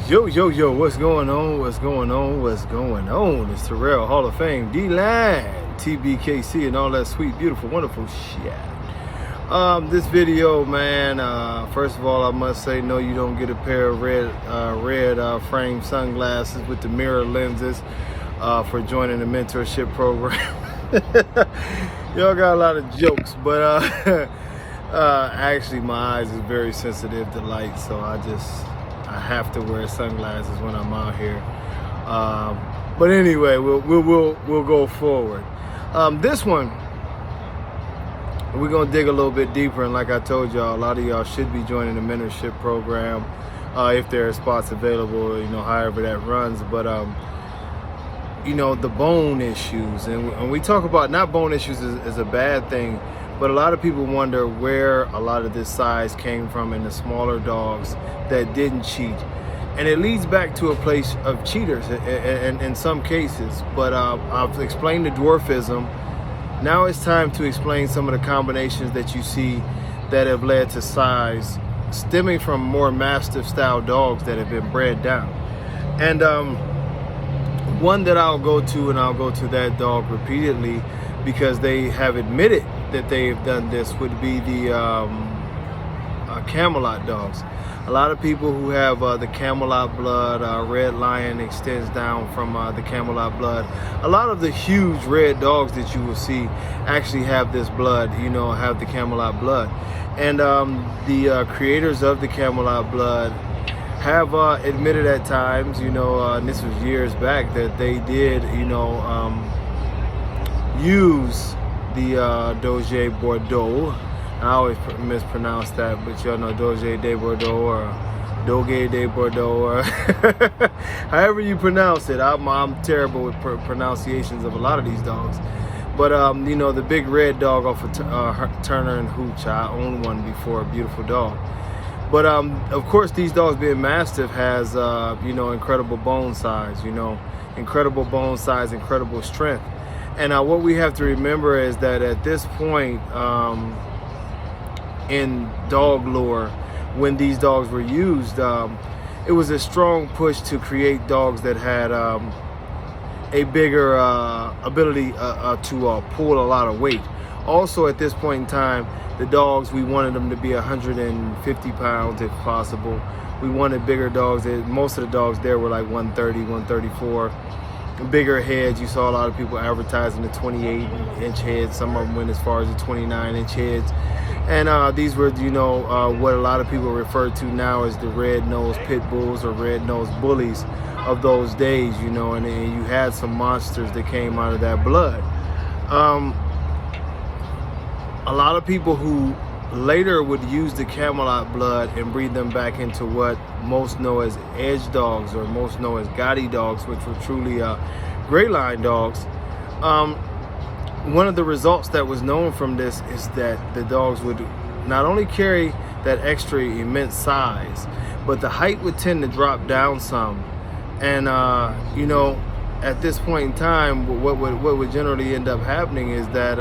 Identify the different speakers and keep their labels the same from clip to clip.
Speaker 1: Yo, what's going on? What's going on? What's going on? It's Terrell, Hall of Fame, D-Line, TBKC, and all that sweet, beautiful, wonderful shit. This video, man, first of all, I must say, no, you don't get a pair of red frame sunglasses with the mirror lenses for joining the mentorship program. Y'all got a lot of jokes, but actually my eyes is very sensitive to light, so I have to wear sunglasses when I'm out here. But anyway, we'll go forward. This one, we're gonna dig a little bit deeper, and like I told y'all, a lot of y'all should be joining the mentorship program if there are spots available, however that runs. But the bone issues, and when we talk about, not bone issues is a bad thing, but a lot of people wonder where a lot of this size came from in the smaller dogs that didn't cheat. And it leads back to a place of cheaters in some cases. But I've explained the dwarfism. Now it's time to explain some of the combinations that you see that have led to size stemming from more mastiff style dogs that have been bred down. And one that I'll go to, and I'll go to that dog repeatedly because they have admitted that they've done this, would be the Camelot dogs. A lot of people who have the Camelot blood, Red Lion extends down from the Camelot blood. A lot of the huge red dogs that you will see actually have this blood, have the Camelot blood. And the creators of the Camelot blood have admitted at times, and this was years back, that they did, use the Doge Bordeaux. I always mispronounce that, but y'all know Doge de Bordeaux or Doge de Bordeaux, or however you pronounce it. I'm terrible with pronunciations of a lot of these dogs. But the big red dog off of Turner and Hooch, I owned one before, a beautiful dog. But of course, these dogs being mastiff has incredible bone size, incredible bone size, incredible strength. And what we have to remember is that at this point in dog lore, when these dogs were used, it was a strong push to create dogs that had a bigger ability to pull a lot of weight. Also, at this point in time, the dogs, we wanted them to be 150 pounds if possible. We wanted bigger dogs. Most of the dogs there were like 130, 134. Bigger heads. You saw a lot of people advertising the 28-inch heads. Some of them went as far as the 29-inch heads. And these were, what a lot of people refer to now as the red-nosed pit bulls or red-nosed bullies of those days, and you had some monsters that came out of that blood. A lot of people who later would use the Camelot blood and breed them back into what most know as edge dogs, or most know as gaudy dogs, which were truly gray line dogs. One of the results that was known from this is that the dogs would not only carry that extra immense size, but the height would tend to drop down some. And at this point in time, what would generally end up happening is that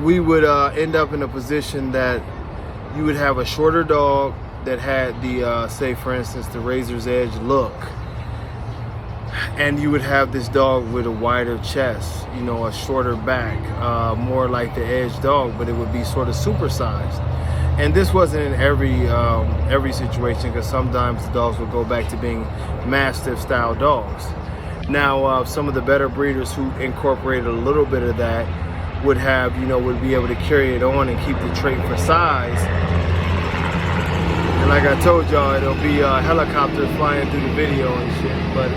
Speaker 1: we would end up in a position that you would have a shorter dog that had the, say for instance, the razor's edge look. And you would have this dog with a wider chest, a shorter back, more like the edge dog, but it would be sort of supersized. And this wasn't in every situation, because sometimes the dogs would go back to being mastiff style dogs. Now, some of the better breeders who incorporated a little bit of that would have, would be able to carry it on and keep the trait for size. And like I told y'all, it'll be helicopters flying through the video and shit. But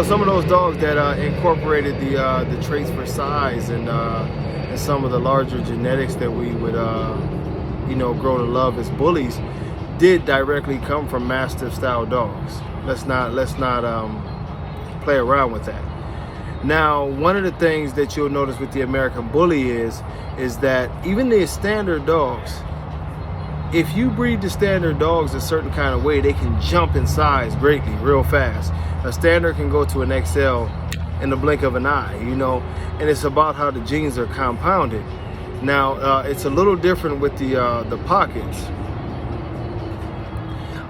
Speaker 1: some of those dogs that incorporated the traits for size and some of the larger genetics that we would grow to love as bullies did directly come from mastiff style dogs. Let's not play around with that. Now, one of the things that you'll notice with the American Bully is that even the standard dogs, if you breed the standard dogs a certain kind of way, they can jump in size greatly, real fast. A standard can go to an XL in the blink of an eye, and it's about how the genes are compounded. Now, it's a little different with the pockets.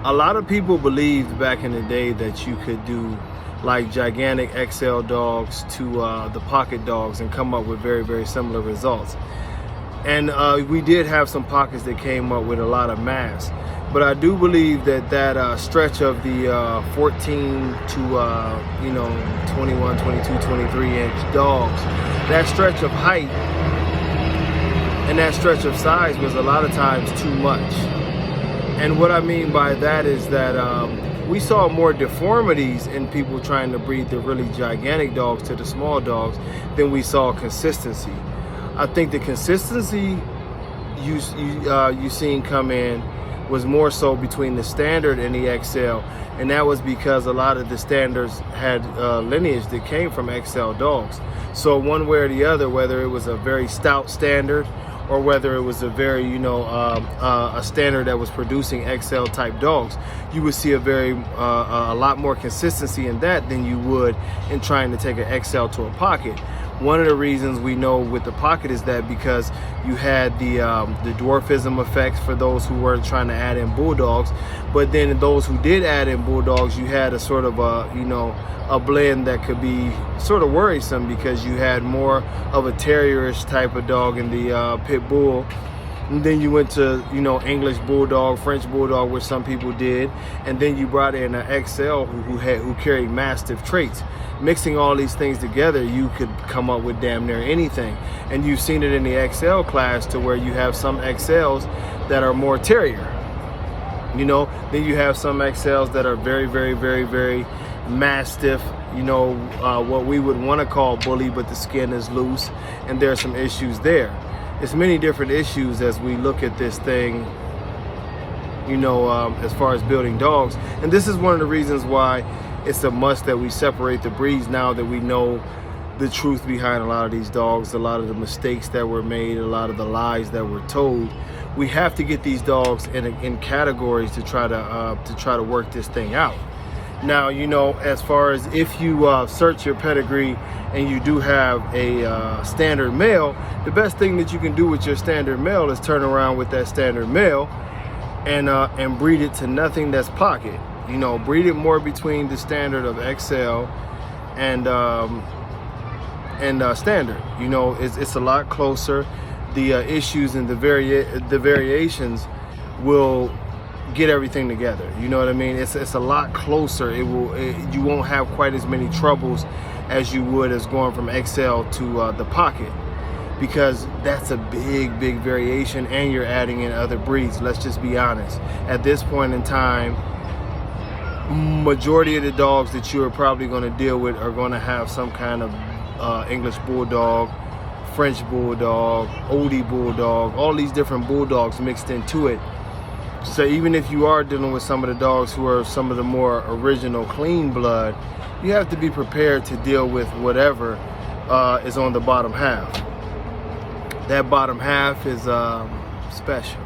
Speaker 1: A lot of people believed back in the day that you could do like gigantic XL dogs to the pocket dogs and come up with very, very similar results. And we did have some pockets that came up with a lot of mass. But I do believe that that stretch of the 14 to, 21, 22, 23-inch dogs, that stretch of height and that stretch of size was a lot of times too much. And what I mean by that is that we saw more deformities in people trying to breed the really gigantic dogs to the small dogs than we saw consistency. I think the consistency you seen come in was more so between the standard and the XL, and that was because a lot of the standards had lineage that came from XL dogs. So one way or the other, whether it was a very stout standard or whether it was a very, a standard that was producing XL type dogs, you would see a lot more consistency in that than you would in trying to take an XL to a pocket. One of the reasons we know with the pocket is that because you had the dwarfism effects for those who weren't trying to add in bulldogs, but then those who did add in bulldogs, you had a sort of a blend that could be sort of worrisome because you had more of a terrierish type of dog in the pit bull. And then you went to, English bulldog, French bulldog, which some people did, and then you brought in an XL who carried mastiff traits. Mixing all these things together, you could come up with damn near anything. And you've seen it in the XL class to where you have some XLs that are more terrier. Then you have some XLs that are very, very, very, very mastiff, what we would want to call bully, but the skin is loose, and there are some issues there. It's many different issues as we look at this thing, as far as building dogs. And this is one of the reasons why it's a must that we separate the breeds now that we know the truth behind a lot of these dogs, a lot of the mistakes that were made, a lot of the lies that were told. We have to get these dogs in categories to try to work this thing out. Now, as far as if you search your pedigree and you do have a standard male, the best thing that you can do with your standard male is turn around with that standard male and breed it to nothing that's pocket. Breed it more between the standard of XL and standard. It's a lot closer. The issues and the variations will get everything together. You know what I mean? It's a lot closer. You won't have quite as many troubles as you would as going from XL to the pocket, because that's a big, big variation, and you're adding in other breeds. Let's just be honest. At this point in time, majority of the dogs that you are probably going to deal with are going to have some kind of English bulldog, French bulldog, oldie bulldog, all these different bulldogs mixed into it. So even if you are dealing with some of the dogs who are some of the more original clean blood, you have to be prepared to deal with whatever is on the bottom half. That bottom half is special.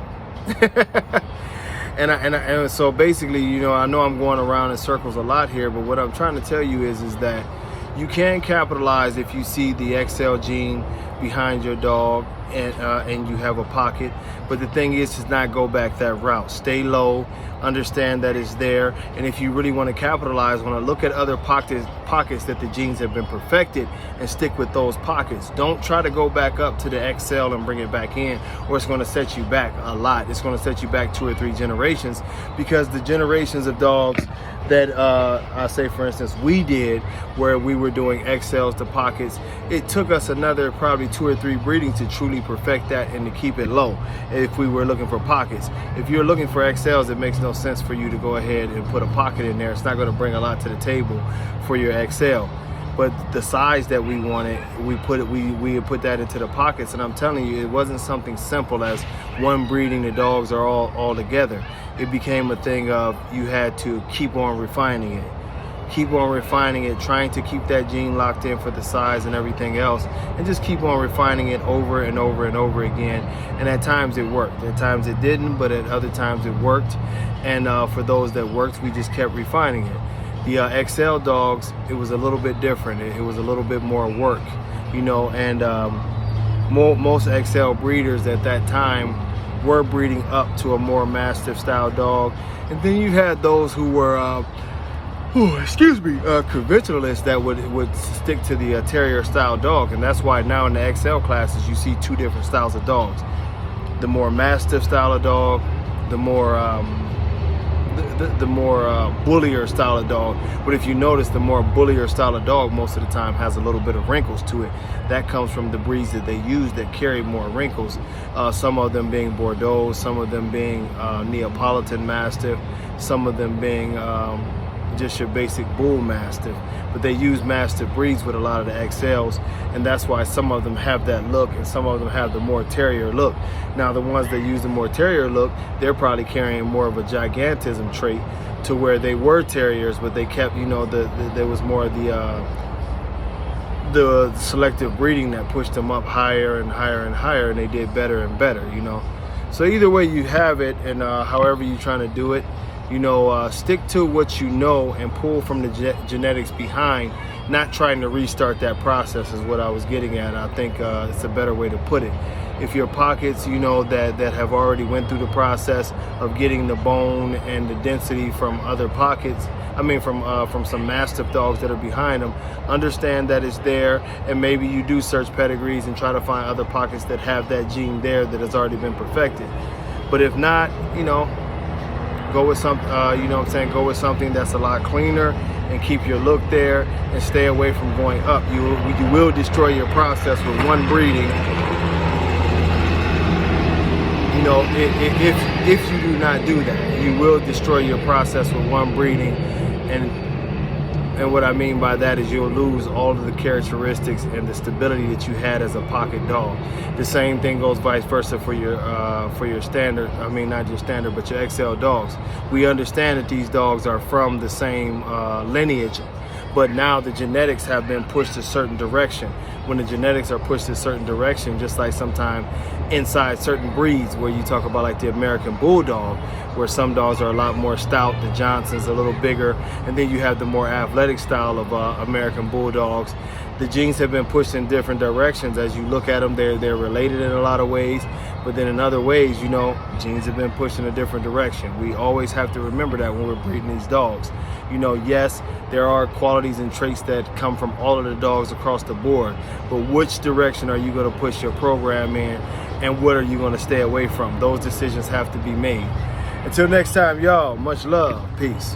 Speaker 1: And so basically, I know I'm going around in circles a lot here, but what I'm trying to tell you is that you can capitalize if you see the XL gene behind your dog and you have a pocket. But the thing is not go back that route. Stay low, understand that it's there, and if you really want to capitalize, want to look at other pockets that the genes have been perfected and stick with those pockets. Don't try to go back up to the XL and bring it back in, or it's going to set you back a lot. It's going to set you back 2 or 3 generations, because the generations of dogs that I say, for instance, we did, where we were doing XLs to pockets, it took us another probably 2 or 3 breedings to truly perfect that and to keep it low if we were looking for pockets. If you're looking for XLs, it makes no sense for you to go ahead and put a pocket in there. It's not going to bring a lot to the table for your XL. But the size that we wanted, we put that into the pockets. And I'm telling you, it wasn't something simple as one breeding, the dogs are all together. It became a thing of you had to keep on refining it. Keep on refining it, trying to keep that gene locked in for the size and everything else, and just keep on refining it over and over and over again. And at times it worked, at times it didn't, but at other times it worked. And for those that worked, we just kept refining it. The XL dogs, it was a little bit different. It was a little bit more work, and most XL breeders at that time were breeding up to a more Mastiff style dog. And then you had those who were conventionalists that would stick to the terrier style dog. And that's why now in the XL classes you see two different styles of dogs. The more Mastiff style of dog, the more bullier style of dog. But if you notice, the more bullier style of dog most of the time has a little bit of wrinkles to it. That comes from the breeds that they use that carry more wrinkles. Some of them being Bordeaux, some of them being Neapolitan Mastiff, some of them being just your basic bull Mastiff. But they use Mastiff breeds with a lot of the XLs, and that's why some of them have that look and some of them have the more terrier look. Now the ones that use the more terrier look, they're probably carrying more of a gigantism trait, to where they were terriers, but they kept, you know, there was more of the selective breeding that pushed them up higher and higher and higher, and they did better and better, you know. So either way you have it, and however you're trying to do it, you know, stick to what you know and pull from the genetics behind, not trying to restart that process is what I was getting at. I think it's a better way to put it. If your pockets, you know, that have already went through the process of getting the bone and the density from other pockets, I mean from some Mastiff dogs that are behind them, understand that it's there, and maybe you do search pedigrees and try to find other pockets that have that gene there that has already been perfected. But if not, you know, go with some, you know what I'm saying, go with something that's a lot cleaner and keep your look there and stay away from going up. You will destroy your process with one breeding. You know, if you do not do that, you will destroy your process with one breeding. And what I mean by that is you'll lose all of the characteristics and the stability that you had as a pocket dog. The same thing goes vice versa for your standard, I mean not your standard, but your XL dogs. We understand that these dogs are from the same lineage, but now the genetics have been pushed a certain direction. When the genetics are pushed a certain direction, just like sometimes inside certain breeds where you talk about like the American Bulldog, where some dogs are a lot more stout, the Johnson's a little bigger, and then you have the more athletic style of American Bulldogs. The genes have been pushed in different directions. As you look at them, they're related in a lot of ways, but then in other ways, you know, genes have been pushed in a different direction. We always have to remember that when we're breeding these dogs. You know, yes, there are qualities and traits that come from all of the dogs across the board, but which direction are you going to push your program in, and what are you going to stay away from? Those decisions have to be made. Until next time, y'all, much love. Peace.